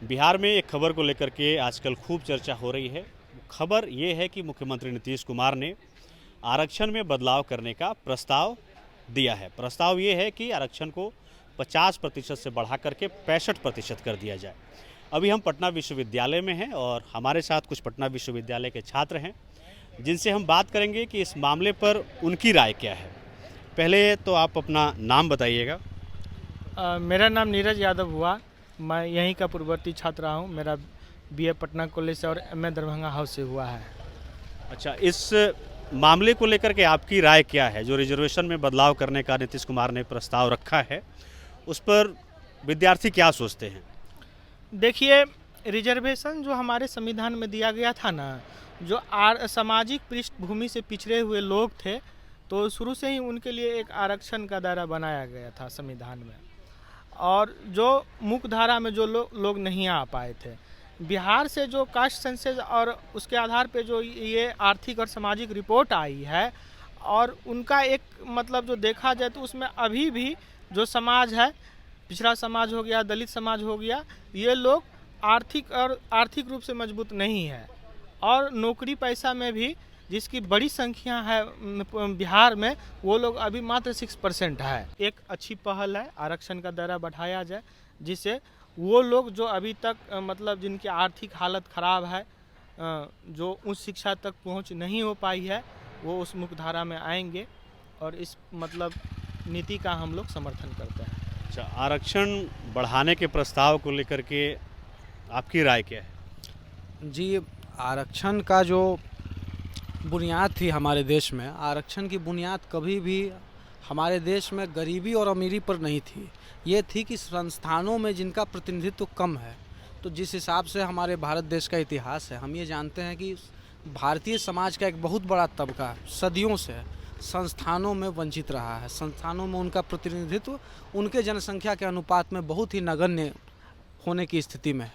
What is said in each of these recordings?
बिहार में एक खबर को लेकर के आजकल खूब चर्चा हो रही है। खबर ये है कि मुख्यमंत्री नीतीश कुमार ने आरक्षण में बदलाव करने का प्रस्ताव दिया है। प्रस्ताव ये है कि आरक्षण को 50% से बढ़ा करके 65% कर दिया जाए। अभी हम पटना विश्वविद्यालय में हैं और हमारे साथ कुछ पटना विश्वविद्यालय के छात्र हैं जिनसे हम बात करेंगे कि इस मामले पर उनकी राय क्या है। पहले तो आप अपना नाम बताइएगा। मेरा नाम नीरज यादव हुआ। मैं यहीं का पूर्ववर्ती छात्र रहा हूँ। मेरा बीए पटना कॉलेज से और एमए दरभंगा हाउस से हुआ है। अच्छा, इस मामले को लेकर के आपकी राय क्या है? जो रिजर्वेशन में बदलाव करने का नीतीश कुमार ने प्रस्ताव रखा है, उस पर विद्यार्थी क्या सोचते हैं? देखिए, रिजर्वेशन जो हमारे संविधान में दिया गया था ना, जो सामाजिक पृष्ठभूमि से पिछड़े हुए लोग थे, तो शुरू से ही उनके लिए एक आरक्षण का दायरा बनाया गया था संविधान में। और जो मुख्य धारा में जो लोग नहीं आ पाए थे, बिहार से जो कास्ट सेंसस और उसके आधार पे जो ये आर्थिक और सामाजिक रिपोर्ट आई है, और उनका एक मतलब जो देखा जाए तो उसमें अभी भी जो समाज है, पिछड़ा समाज हो गया, दलित समाज हो गया, ये लोग आर्थिक रूप से मजबूत नहीं है। और नौकरी पैसा में भी जिसकी बड़ी संख्या है बिहार में, वो लोग अभी मात्र 6% है। एक अच्छी पहल है, आरक्षण का दायरा बढ़ाया जाए, जिससे वो लोग जो अभी तक मतलब जिनकी आर्थिक हालत ख़राब है, जो उच्च शिक्षा तक पहुंच नहीं हो पाई है, वो उस मुख्य धारा में आएंगे और इस मतलब नीति का हम लोग समर्थन करते हैं। अच्छा, आरक्षण बढ़ाने के प्रस्ताव को लेकर के आपकी राय क्या है? जी, आरक्षण का जो बुनियाद थी हमारे देश में, आरक्षण की बुनियाद कभी भी हमारे देश में गरीबी और अमीरी पर नहीं थी। ये थी कि संस्थानों में जिनका प्रतिनिधित्व कम है। तो जिस हिसाब से हमारे भारत देश का इतिहास है, हम ये जानते हैं कि भारतीय समाज का एक बहुत बड़ा तबका सदियों से संस्थानों में वंचित रहा है। संस्थानों में उनका प्रतिनिधित्व उनके जनसंख्या के अनुपात में बहुत ही नगण्य होने की स्थिति में है।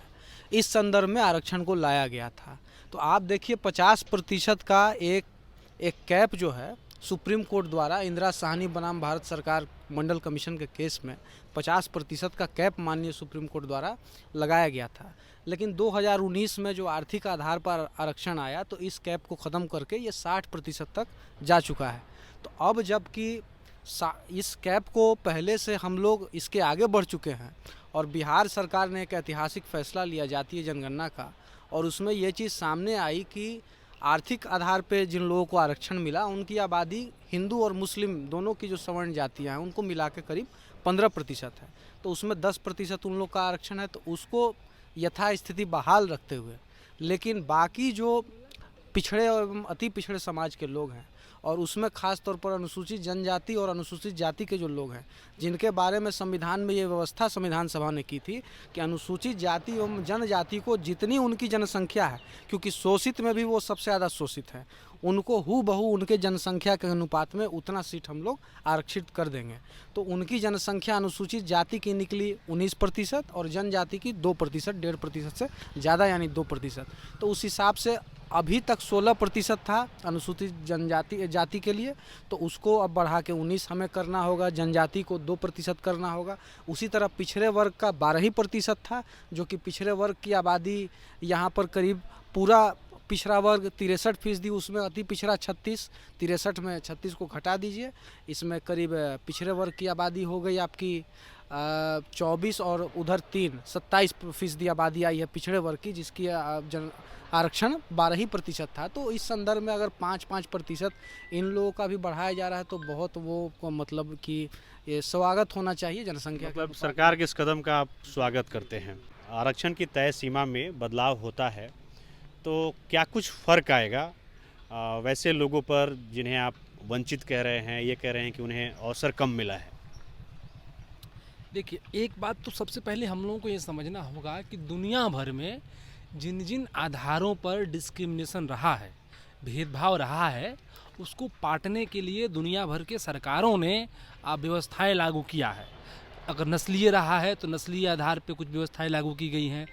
इस संदर्भ में आरक्षण को लाया गया था। तो आप देखिए, 50% का एक कैप जो है सुप्रीम कोर्ट द्वारा इंदिरा साहनी बनाम भारत सरकार मंडल कमीशन के केस में 50% का कैप माननीय सुप्रीम कोर्ट द्वारा लगाया गया था। लेकिन 2019 में जो आर्थिक आधार पर आरक्षण आया, तो इस कैप को ख़त्म करके ये 60% तक जा चुका है। तो अब जबकि इस कैप को पहले से हम लोग इसके आगे बढ़ चुके हैं और बिहार सरकार ने एक ऐतिहासिक फैसला लिया जातीय जनगणना का, और उसमें ये चीज़ सामने आई कि आर्थिक आधार पे जिन लोगों को आरक्षण मिला, उनकी आबादी हिंदू और मुस्लिम दोनों की जो सवर्ण जातियाँ हैं उनको मिला के करीब 15% है। तो उसमें 10% उन लोग का आरक्षण है, तो उसको यथास्थिति बहाल रखते हुए, लेकिन बाकी जो पिछड़े और अति पिछड़े समाज के लोग हैं, और उसमें खास तौर पर अनुसूचित जनजाति और अनुसूचित जाति के जो लोग हैं, जिनके बारे में संविधान में ये व्यवस्था संविधान सभा ने की थी कि अनुसूचित जाति एवं जनजाति को जितनी उनकी जनसंख्या है, क्योंकि शोषित में भी वो सबसे ज़्यादा शोषित है, उनको हूबहू उनके जनसंख्या के अनुपात में उतना सीट हम लोग आरक्षित कर देंगे। तो उनकी जनसंख्या अनुसूचित जाति की निकली 19% और जनजाति की 2%, 1.5% से ज़्यादा, यानी 2%। तो उस हिसाब से अभी तक 16% था अनुसूचित जाति के लिए, तो उसको अब बढ़ा के 19 हमें करना होगा। जनजाति को 2% करना होगा। उसी तरह पिछड़े वर्ग का 12% था, जो कि पिछड़े वर्ग की आबादी यहाँ पर करीब पूरा पिछड़ा वर्ग 63%, उसमें अति पिछड़ा 36, 63 में 36 को घटा दीजिए, इसमें करीब पिछड़े वर्ग की आबादी हो गई आपकी 24 और उधर 27% आबादी आई है पिछड़े वर्ग की, जिसकी आरक्षण 12% था। तो इस संदर्भ में अगर 5% इन लोगों का भी बढ़ाया जा रहा है, तो बहुत वो मतलब कि ये स्वागत होना चाहिए जनसंख्या। मतलब सरकार के इस कदम का आप स्वागत करते हैं। आरक्षण की तय सीमा में बदलाव होता है तो क्या कुछ फ़र्क आएगा वैसे लोगों पर जिन्हें आप वंचित कह रहे हैं, ये कह रहे हैं कि उन्हें अवसर कम मिला है? देखिए, एक बात तो सबसे पहले हम लोगों को ये समझना होगा कि दुनिया भर में जिन जिन आधारों पर डिस्क्रिमिनेशन रहा है, भेदभाव रहा है, उसको पाटने के लिए दुनिया भर के सरकारों ने व्यवस्थाएं लागू किया है। अगर नस्लीय रहा है तो नस्लीय आधार पे कुछ व्यवस्थाएं लागू की गई हैं,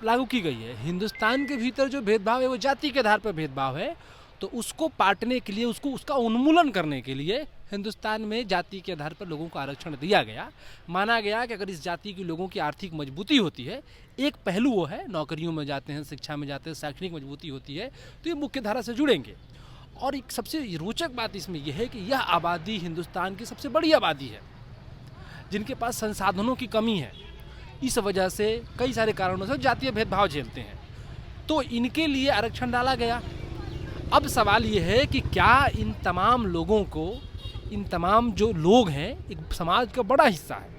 लागू की गई है। हिंदुस्तान के भीतर जो भेदभाव है वो जाति के आधार पर भेदभाव है, तो उसको पाटने के लिए, उसका उन्मूलन करने के लिए हिंदुस्तान में जाति के आधार पर लोगों को आरक्षण दिया गया। माना गया कि अगर इस जाति के लोगों की आर्थिक मजबूती होती है, एक पहलू वो है, नौकरियों में जाते हैं, शिक्षा में जाते हैं, शैक्षणिक मजबूती होती है, तो ये मुख्य धारा से जुड़ेंगे। और एक सबसे रोचक बात इसमें यह है कि यह आबादी हिंदुस्तान की सबसे बड़ी आबादी है, जिनके पास संसाधनों की कमी है। इस वजह से कई सारे कारणों से जातीय भेदभाव झेलते हैं, तो इनके लिए आरक्षण डाला गया। अब सवाल ये है कि क्या इन तमाम लोगों को, इन तमाम जो लोग हैं, एक समाज का बड़ा हिस्सा है,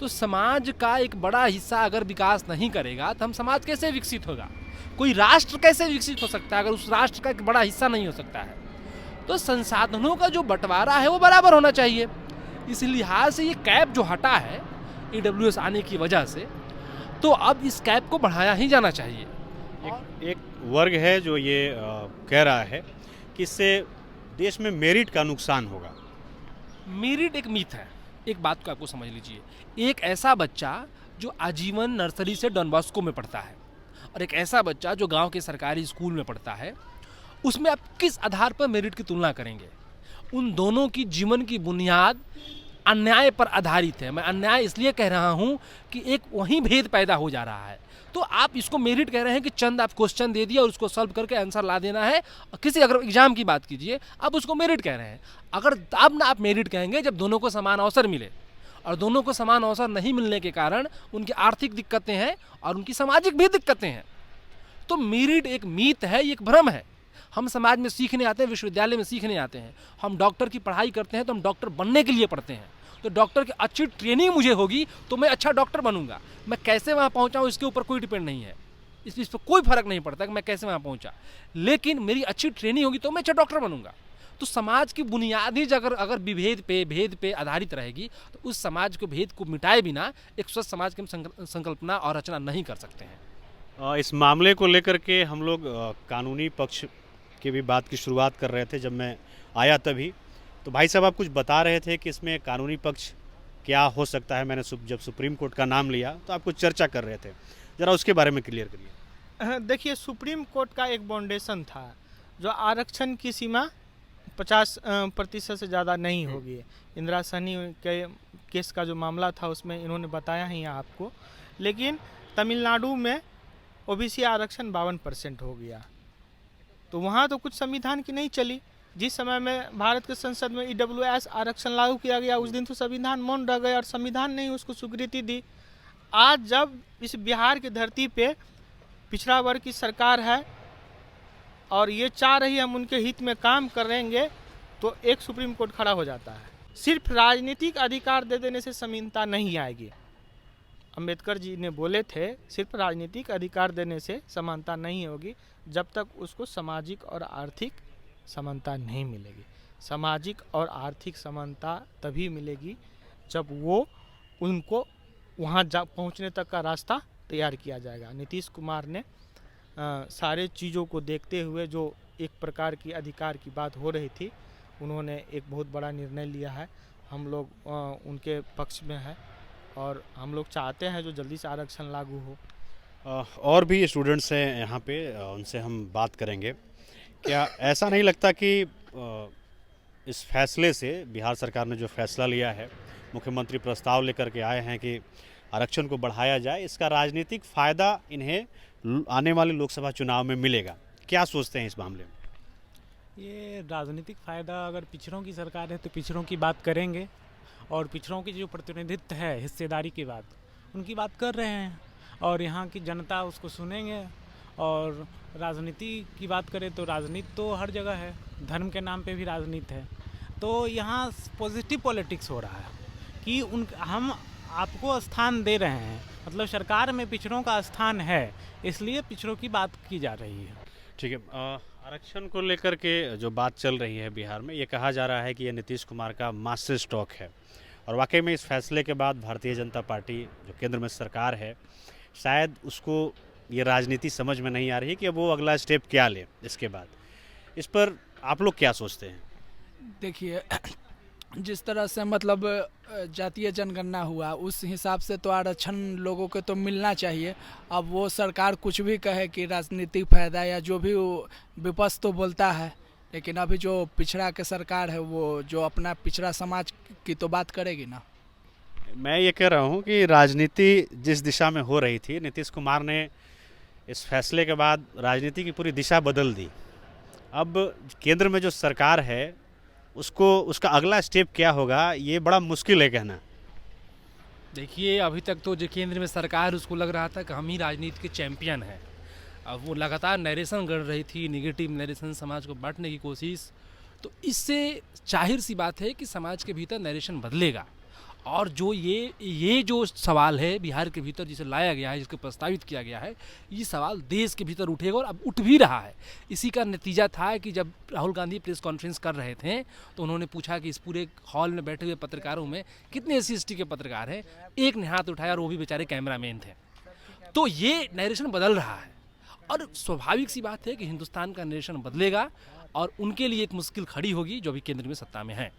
तो समाज का एक बड़ा हिस्सा अगर विकास नहीं करेगा तो हम समाज कैसे विकसित होगा? कोई राष्ट्र कैसे विकसित हो सकता है अगर उस राष्ट्र का एक बड़ा हिस्सा नहीं हो सकता है? तो संसाधनों का जो बंटवारा है वो बराबर होना चाहिए। इस लिहाज से ये कैप जो हटा है EWS आने की वजह से, तो अब इस कैप को बढ़ाया ही जाना चाहिए। एक वर्ग है जो ये कह रहा है कि इससे देश में मेरिट का नुकसान होगा। मेरिट एक मिथ है। एक बात को आपको समझ लीजिए, एक ऐसा बच्चा जो आजीवन नर्सरी से डॉन बॉस्को में पढ़ता है और एक ऐसा बच्चा जो गांव के सरकारी स्कूल में पढ़ता है, उसमें आप किस आधार पर मेरिट की तुलना करेंगे? उन दोनों की जीवन की बुनियाद अन्याय पर आधारित है। मैं अन्याय इसलिए कह रहा हूं कि एक वहीं भेद पैदा हो जा रहा है। तो आप इसको मेरिट कह रहे हैं कि चंद आप क्वेश्चन दे दिए और उसको सॉल्व करके आंसर ला देना है। किसी अगर एग्जाम की बात कीजिए, आप उसको मेरिट कह रहे हैं। अगर अब ना आप मेरिट कहेंगे जब दोनों को समान अवसर मिले, और दोनों को समान अवसर नहीं मिलने के कारण उनकी आर्थिक दिक्कतें हैं और उनकी सामाजिक भी दिक्कतें हैं। तो मेरिट एक मीत है, एक भ्रम है। हम समाज में सीखने आते हैं, विश्वविद्यालय में सीखने आते हैं। हम डॉक्टर की पढ़ाई करते हैं तो हम डॉक्टर बनने के लिए पढ़ते हैं। तो डॉक्टर की अच्छी ट्रेनिंग मुझे होगी तो मैं अच्छा डॉक्टर बनूंगा। मैं कैसे वहाँ पहुँचा हूँ इसके ऊपर कोई डिपेंड नहीं है, इस पर कोई फर्क नहीं पड़ता कि मैं कैसे वहाँ पहुँचा, लेकिन मेरी अच्छी ट्रेनिंग होगी तो मैं अच्छा डॉक्टर बनूंगा। तो समाज की बुनियादी अगर भेद पे आधारित रहेगी तो उस समाज को भेद को मिटाए बिना एक स्वस्थ समाज की हम संकल्पना और रचना नहीं कर सकते हैं। इस मामले को लेकर के हम लोग कानूनी पक्ष की भी बात की शुरुआत कर रहे थे जब मैं आया तभी, तो भाई साहब आप कुछ बता रहे थे कि इसमें कानूनी पक्ष क्या हो सकता है। मैंने जब सुप्रीम कोर्ट का नाम लिया तो आप कुछ चर्चा कर रहे थे, ज़रा उसके बारे में क्लियर करिए। देखिए, सुप्रीम कोर्ट का एक बाउंडेशन था जो आरक्षण की सीमा 50% से ज़्यादा नहीं होगी। इंदिरा सहनी के केस का जो मामला था उसमें इन्होंने बताया ही आपको, लेकिन तमिलनाडु में OBC आरक्षण 52% हो गया। तो वहाँ तो कुछ संविधान की नहीं चली। जिस समय में भारत के संसद में EWS आरक्षण लागू किया गया उस दिन तो संविधान मौन रह गए और संविधान ने उसको स्वीकृति दी। आज जब इस बिहार की धरती पे पिछड़ा वर्ग की सरकार है और ये चाह रही है हम उनके हित में काम करेंगे, तो एक सुप्रीम कोर्ट खड़ा हो जाता है। सिर्फ राजनीतिक अधिकार दे देने से समानता नहीं आएगी। अंबेडकर जी ने बोले थे सिर्फ राजनीतिक अधिकार देने से समानता नहीं होगी जब तक उसको सामाजिक और आर्थिक समानता नहीं मिलेगी। सामाजिक और आर्थिक समानता तभी मिलेगी जब वो उनको वहाँ पहुँचने तक का रास्ता तैयार किया जाएगा। नीतीश कुमार ने सारे चीज़ों को देखते हुए जो एक प्रकार की अधिकार की बात हो रही थी, उन्होंने एक बहुत बड़ा निर्णय लिया है। हम लोग उनके पक्ष में है और हम लोग चाहते हैं जो जल्दी से आरक्षण लागू हो। और भी स्टूडेंट्स हैं यहाँ पे, उनसे हम बात करेंगे। क्या ऐसा नहीं लगता कि इस फैसले से, बिहार सरकार ने जो फैसला लिया है, मुख्यमंत्री प्रस्ताव लेकर के आए हैं कि आरक्षण को बढ़ाया जाए, इसका राजनीतिक फ़ायदा इन्हें आने वाले लोकसभा चुनाव में मिलेगा? क्या सोचते हैं इस मामले में? ये राजनीतिक फ़ायदा, अगर पिछड़ों की सरकार है तो पिछड़ों की बात करेंगे और पिछड़ों की जो प्रतिनिधित्व है, हिस्सेदारी की बात, उनकी बात कर रहे हैं और यहाँ की जनता उसको सुनेंगे। और राजनीति की बात करें तो राजनीति तो हर जगह है, धर्म के नाम पे भी राजनीति है। तो यहाँ पॉजिटिव पॉलिटिक्स हो रहा है कि हम आपको स्थान दे रहे हैं, मतलब सरकार में पिछड़ों का स्थान है, इसलिए पिछड़ों की बात की जा रही है। ठीक है, आरक्षण को लेकर के जो बात चल रही है बिहार में, ये कहा जा रहा है कि ये नीतीश कुमार का मास्टर स्ट्रोक है और वाकई में इस फैसले के बाद भारतीय जनता पार्टी जो केंद्र में सरकार है, शायद उसको ये राजनीति समझ में नहीं आ रही कि अब वो अगला स्टेप क्या ले इसके बाद। इस पर आप लोग क्या सोचते हैं? देखिए, जिस तरह से मतलब जातीय जनगणना हुआ उस हिसाब से तो आरक्षण लोगों को तो मिलना चाहिए। अब वो सरकार कुछ भी कहे कि राजनीतिक फ़ायदा या जो भी विपक्ष तो बोलता है लेकिन अभी जो पिछड़ा के सरकार है वो जो अपना पिछड़ा समाज की तो बात करेगी ना। मैं ये कह रहा हूँ कि राजनीति जिस दिशा में हो रही थी, नीतीश कुमार ने इस फैसले के बाद राजनीति की पूरी दिशा बदल दी। अब केंद्र में जो सरकार है उसका अगला स्टेप क्या होगा, ये बड़ा मुश्किल है कहना। देखिए, अभी तक तो जो केंद्र में सरकार, उसको लग रहा था कि हम ही राजनीति के चैंपियन हैं। अब वो लगातार नरेशन गढ़ रही थी, निगेटिव नरेशन, समाज को बांटने की कोशिश। तो इससे जाहिर सी बात है कि समाज के भीतर नरेशन बदलेगा। और जो ये जो सवाल है बिहार के भीतर जिसे लाया गया है, जिसको प्रस्तावित किया गया है, ये सवाल देश के भीतर उठेगा और अब उठ भी रहा है। इसी का नतीजा था कि जब राहुल गांधी प्रेस कॉन्फ्रेंस कर रहे थे तो उन्होंने पूछा कि इस पूरे हॉल में बैठे हुए पत्रकारों में कितने SC/ST के पत्रकार हैं। एक ने हाथ उठाया और वो भी बेचारे कैमरामैन थे। तो ये नरेशन बदल रहा है और स्वाभाविक सी बात है कि हिंदुस्तान का नरेशन बदलेगा और उनके लिए एक मुश्किल खड़ी होगी जो भी केंद्र में सत्ता में है।